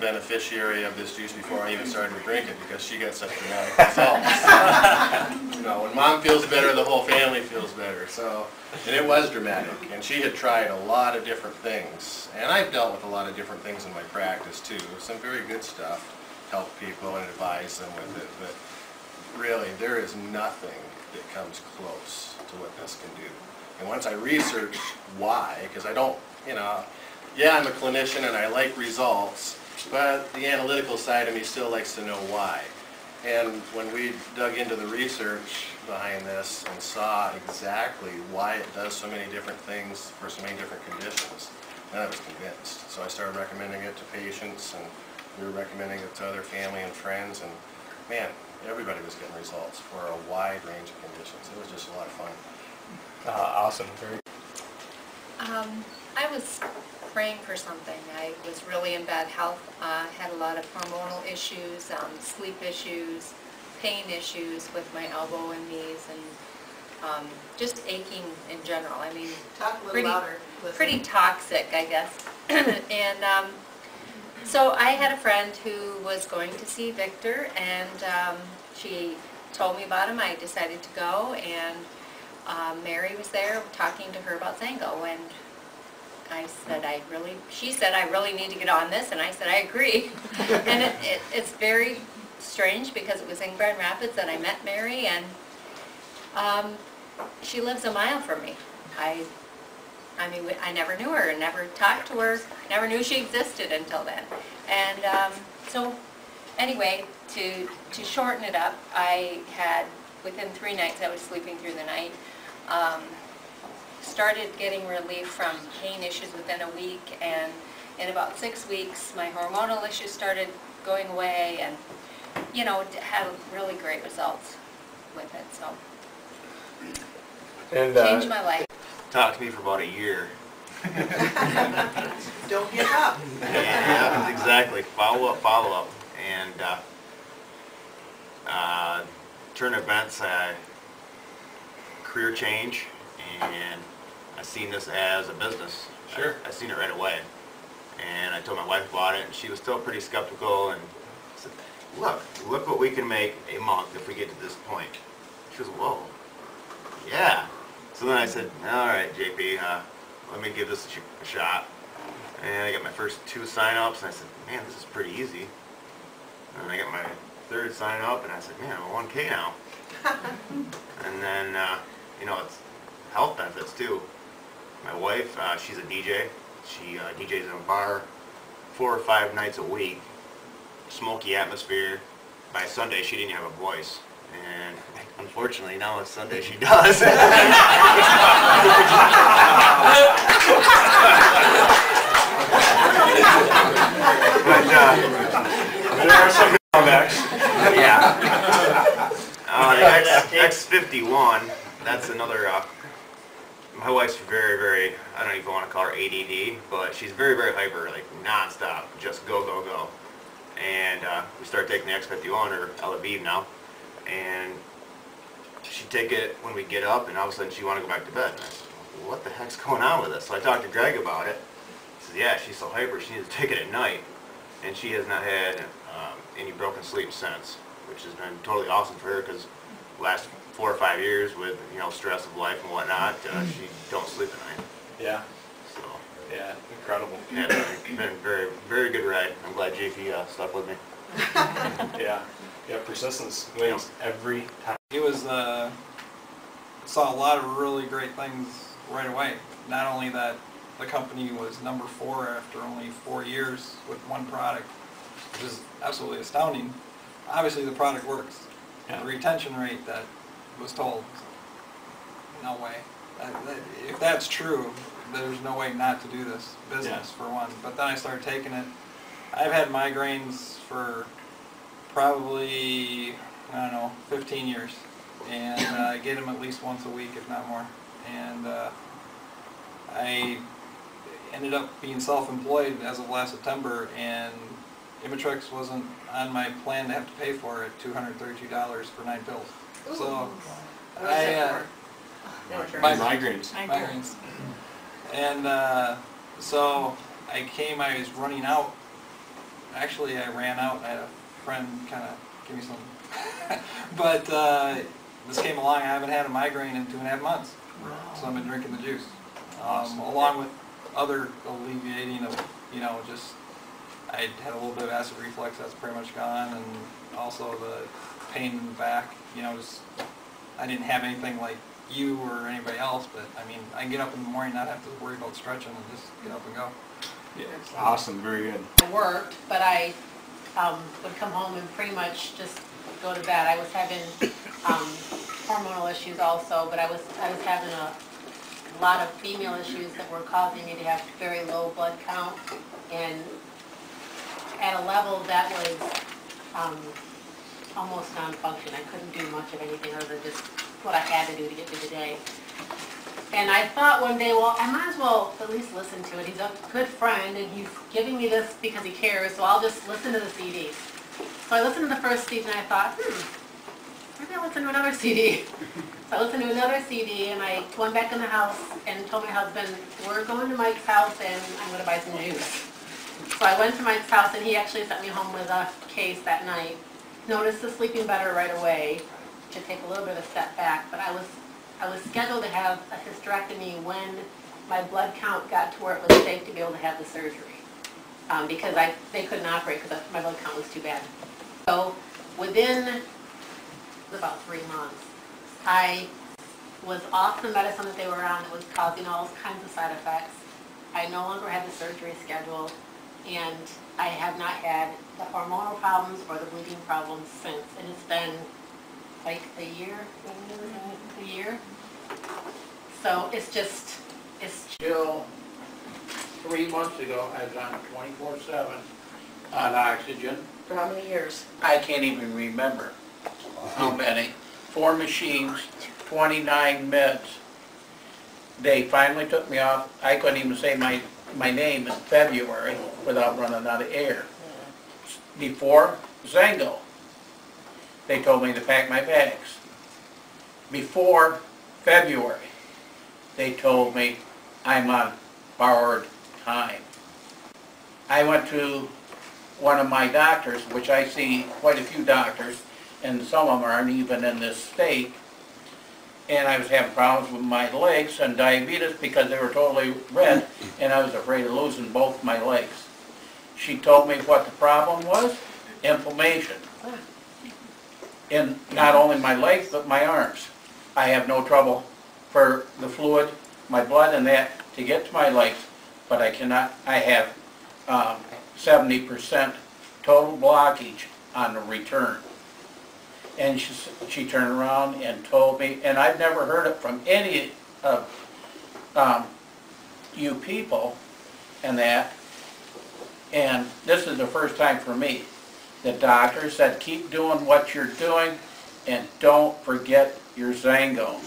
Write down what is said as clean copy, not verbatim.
beneficiary of this juice before I even started to drink it because she got such dramatic results. You know, when Mom feels better, the whole family feels better. So, and it was dramatic. And she had tried a lot of different things. And I've dealt with a lot of different things in my practice too. Some very good stuff, help people and advise them with it. But really, there is nothing that comes close to what this can do. And once I researched why, because I don't, you know, yeah, I'm a clinician and I like results, but the analytical side of me still likes to know why. And when we dug into the research behind this and saw exactly why it does so many different things for so many different conditions, then I was convinced. So I started recommending it to patients, and we were recommending it to other family and friends, and man, everybody was getting results for a wide range of conditions. It was just a lot of fun. Awesome. Very. I was praying for something. I was really in bad health. Had a lot of hormonal issues, sleep issues, pain issues with my elbow and knees, and just aching in general. I mean, talk a little louder. Pretty toxic, I guess. And so I had a friend who was going to see Victor, and she told me about him. I decided to go, and Mary was there talking to her about Xango, and I said, she said, I really need to get on this, and I said, I agree. And it's very strange because it was in Grand Rapids that I met Mary, and she lives a mile from me. I mean, I never knew her, never talked to her, never knew she existed until then. And so anyway, to shorten it up, I had, within 3 nights, I was sleeping through the night. Started getting relief from pain issues within a week, and in about 6 weeks my hormonal issues started going away, and you know, had really great results with it. So And changed my life. Talked to me for about a year. Don't give up. Yeah, exactly. Follow up. And turn events, career change, and I seen this as a business. Sure. I seen it right away. And I told my wife about it, and she was still pretty skeptical, and I said, look what we can make a month if we get to this point. She was, whoa, yeah. So then I said, all right, JP, let me give this a shot. And I got my first 2 sign-ups, and I said, man, this is pretty easy. And I got my 3rd sign-up, and I said, man, I'm 1K now. And then, you know, it's health benefits too. My wife, she's a DJ. She DJs in a bar 4 or 5 nights a week. Smoky atmosphere. By Sunday, she didn't have a voice. And unfortunately, now it's Sunday, she does. But, there are some comebacks. Yeah. The X51, that's another, my wife's very, I don't even want to call her ADD, but she's very hyper, like non-stop, just go. And we started taking the X51, or El Aviv now, and she'd take it when we get up, and all of a sudden she wanted to go back to bed. And I said, well, what the heck's going on with this? So I talked to Greg about it. He said, yeah, she's so hyper, she needs to take it at night. And she has not had any broken sleep since, which has been totally awesome for her, because last 4 or 5 years with, you know, stress of life and whatnot, she don't sleep at night. Yeah. So Yeah, incredible. yeah, it's been a very good ride. I'm glad JP stuck with me. Yeah, persistence wins every time. It was saw a lot of really great things right away. Not only that, the company was number 4 after only 4 years with 1 product, which is absolutely astounding. Obviously, the product works. Yeah. The retention rate that was told, no way. If that's true, there's no way not to do this business, for one. But then I started taking it. I've had migraines for probably, I don't know, 15 years. And I get them at least once a week, if not more. And I ended up being self-employed as of last September, and Imitrex wasn't on my plan to have to pay for it, $232 for 9 pills. Ooh. So What was that for? migraines. And so I was running out. Actually, actually I ran out and I had a friend kind of give me some. But this came along, I haven't had a migraine in 2.5 months. So I've been drinking the juice. Along with other alleviating of, just, I had a little bit of acid reflux, that's pretty much gone, and also the pain in the back, just, I didn't have anything like you or anybody else, but I mean, I can get up in the morning, not have to worry about stretching and just get up and go. Yeah, awesome, very good. I worked, but I would come home and pretty much just go to bed. I was having hormonal issues also, but I was having a lot of female issues that were causing me to have very low blood count, and at a level that was almost non-function. I couldn't do much of anything other than just what I had to do to get through the day. And I thought one day, well, I might as well at least listen to it. He's a good friend, and he's giving me this because he cares, so I'll just listen to the CD. So I listened to the first CD, and I thought, maybe I'll listen to another CD. So I listened to another CD, and I went back in the house and told my husband, we're going to Mike's house, and I'm going to buy some juice. So I went to Mike's house, and he actually sent me home with a case that night. Noticed the sleeping better right away. Should take a little bit of a step back, but I was scheduled to have a hysterectomy when my blood count got to where it was safe to be able to have the surgery, because they couldn't operate because my blood count was too bad. So within about 3 months, I was off the medicine that they were on that was causing all kinds of side effects. I no longer had the surgery scheduled, and I have not had the hormonal problems or the bleeding problems since. And it's been like a year. So it's just, Till 3 months ago, I was on 24/7 on oxygen. for how many years? I can't even remember how many. 4 machines, 29 meds. They finally took me off. I couldn't even say my name in February without running out of air. Before Xango, they told me to pack my bags. Before February, they told me I'm on borrowed time. I went to one of my doctors, which I see quite a few doctors, and some of them aren't even in this state, and I was having problems with my legs and diabetes because they were totally red, and I was afraid of losing both my legs. She told me what the problem was: inflammation. In not only my legs, but my arms. I have no trouble for the fluid, my blood and that, to get to my legs, but I cannot, I have 70% total blockage on the return. And she turned around and told me, and I've never heard it from any of you people and that, and this is the first time for me. The doctor said, keep doing what you're doing and don't forget your Xango.